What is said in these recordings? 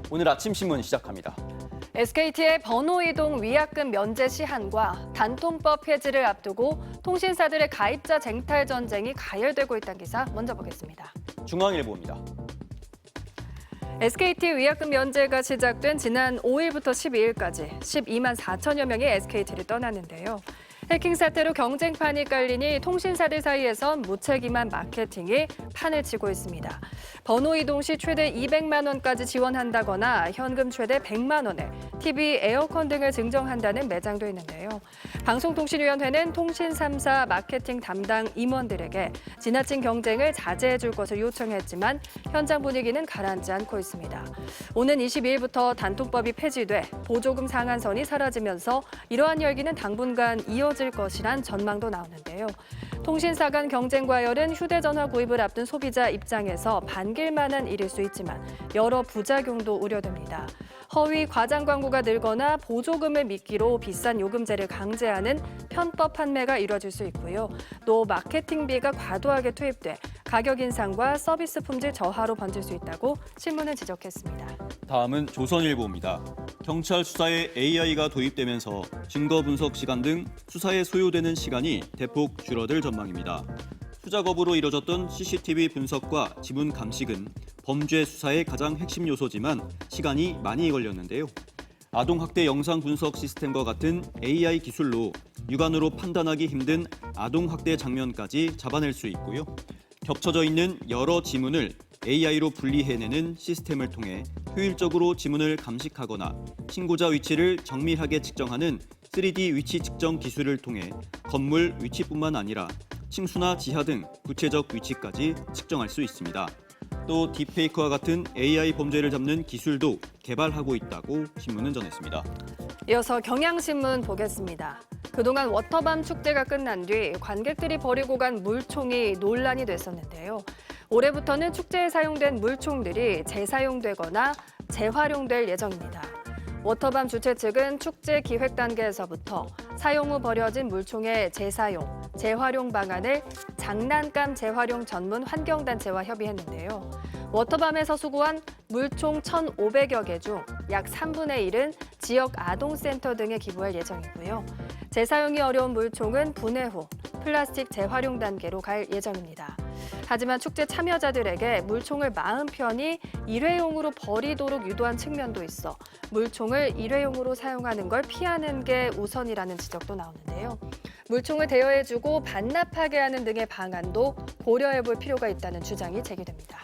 오늘 아침 신문 시작합니다. SKT의 번호 이동 위약금 면제 시한과 단통법 폐지를 앞두고 통신사들의 가입자 쟁탈 전쟁이 가열되고 있다는 기사 먼저 보겠습니다. 중앙일보입니다. SKT 위약금 면제가 시작된 지난 5일부터 12일까지 12만 4천여 명이 SKT를 떠났는데요. 해킹 사태로 경쟁판이 깔리니 통신사들 사이에선 무책임한 마케팅이 판을 치고 있습니다. 번호 이동 시 최대 200만 원까지 지원한다거나 현금 최대 100만 원에 TV, 에어컨 등을 증정한다는 매장도 있는데요. 방송통신위원회는 통신 3사 마케팅 담당 임원들에게 지나친 경쟁을 자제해 줄 것을 요청했지만 현장 분위기는 가라앉지 않고 있습니다. 오는 22일부터 단통법이 폐지돼 보조금 상한선이 사라지면서 이러한 열기는 당분간 이어질 것이란 전망도 나오는데요. 통신사 간 경쟁 과열은 휴대전화 구입을 앞둔 소비자 입장에서 반길 만한 일일 수 있지만 여러 부작용도 우려됩니다. 허위 과장 광고가 늘거나 보조금을 미끼로 비싼 요금제를 강제하는 편법 판매가 이뤄질 수 있고요. 또 마케팅비가 과도하게 투입돼 가격 인상과 서비스 품질 저하로 번질 수 있다고 신문은 지적했습니다. 다음은 조선일보입니다. 경찰 수사에 AI가 도입되면서 증거 분석 시간 등 수사에 소요되는 시간이 대폭 줄어들 전망입니다. 수작 거부로 이뤄졌던 CCTV 분석과 지문 감식은 범죄 수사의 가장 핵심 요소지만 시간이 많이 걸렸는데요. 아동학대 영상 분석 시스템과 같은 AI 기술로 육안으로 판단하기 힘든 아동학대 장면까지 잡아낼 수 있고요. 겹쳐져 있는 여러 지문을 AI로 분리해내는 시스템을 통해 효율적으로 지문을 감식하거나 신고자 위치를 정밀하게 측정하는 3D 위치 측정 기술을 통해 건물 위치뿐만 아니라 층수나 지하 등 구체적 위치까지 측정할 수 있습니다. 또 딥페이크와 같은 AI 범죄를 잡는 기술도 개발하고 있다고 신문은 전했습니다. 이어서 경향신문 보겠습니다. 그동안 워터밤 축제가 끝난 뒤 관객들이 버리고 간 물총이 논란이 됐었는데요. 올해부터는 축제에 사용된 물총들이 재사용되거나 재활용될 예정입니다. 워터밤 주최 측은 축제 기획 단계에서부터 사용 후 버려진 물총의 재사용, 재활용 방안을 장난감 재활용 전문 환경단체와 협의했는데요. 워터밤에서 수거한 물총 1,500여 개 중 약 3분의 1은 지역 아동센터 등에 기부할 예정이고요. 재사용이 어려운 물총은 분해 후 플라스틱 재활용 단계로 갈 예정입니다. 하지만 축제 참여자들에게 물총을 마음 편히 일회용으로 버리도록 유도한 측면도 있어 물총을 일회용으로 사용하는 걸 피하는 게 우선이라는 지적도 나오는데요. 물총을 대여해주고 반납하게 하는 등의 방안도 고려해볼 필요가 있다는 주장이 제기됩니다.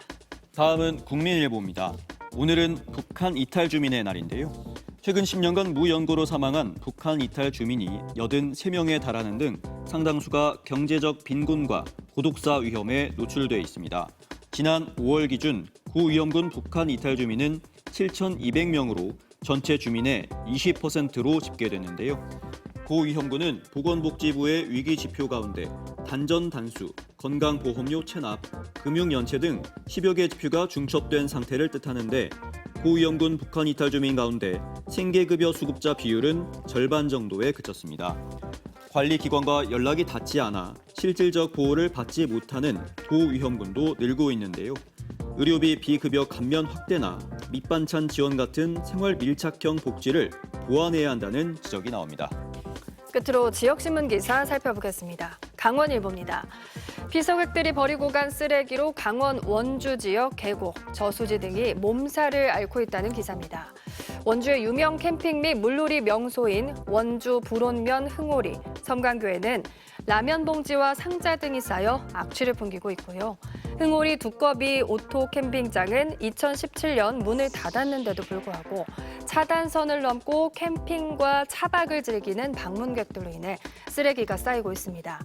다음은 국민일보입니다. 오늘은 북한 이탈 주민의 날인데요. 최근 10년간 무연고로 사망한 북한 이탈 주민이 83명에 달하는 등 상당수가 경제적 빈곤과 고독사 위험에 노출돼 있습니다. 지난 5월 기준 구위험군 북한 이탈 주민은 7,200명으로 전체 주민의 20%로 집계됐는데요. 고위험군은 보건복지부의 위기 지표 가운데 단전 단수, 건강보험료 체납, 금융연체 등 10여 개 지표가 중첩된 상태를 뜻하는데 고위험군 북한 이탈 주민 가운데 생계급여 수급자 비율은 절반 정도에 그쳤습니다. 관리기관과 연락이 닿지 않아 실질적 보호를 받지 못하는 도위험군도 늘고 있는데요. 의료비 비급여 감면 확대나 밑반찬 지원 같은 생활 밀착형 복지를 보완해야 한다는 지적이 나옵니다. 끝으로 지역신문 기사 살펴보겠습니다. 강원일보입니다. 피서객들이 버리고 간 쓰레기로 강원 원주 지역 계곡, 저수지 등이 몸살을 앓고 있다는 기사입니다. 원주의 유명 캠핑 및 물놀이 명소인 원주 불온면 흥오리, 섬광교에는 라면 봉지와 상자 등이 쌓여 악취를 풍기고 있고요. 흥오리 두꺼비 오토 캠핑장은 2017년 문을 닫았는데도 불구하고 차단선을 넘고 캠핑과 차박을 즐기는 방문객들로 인해 쓰레기가 쌓이고 있습니다.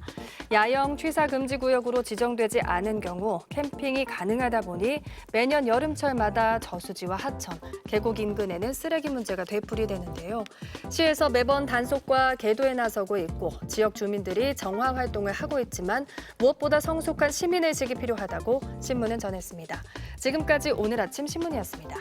야영 취사 금지 구역으로 지정되지 않은 경우 캠핑이 가능하다 보니 매년 여름철마다 저수지와 하천, 계곡 인근에는 쓰레기 문제가 되풀이되는데요. 시에서 매번 단속과 계도에 나서고 있고 지역 주민들이 정화 활동을 하고 있지만 무엇보다 성숙한 시민의식이 필요하다고 신문은 전했습니다. 지금까지 오늘 아침 신문이었습니다.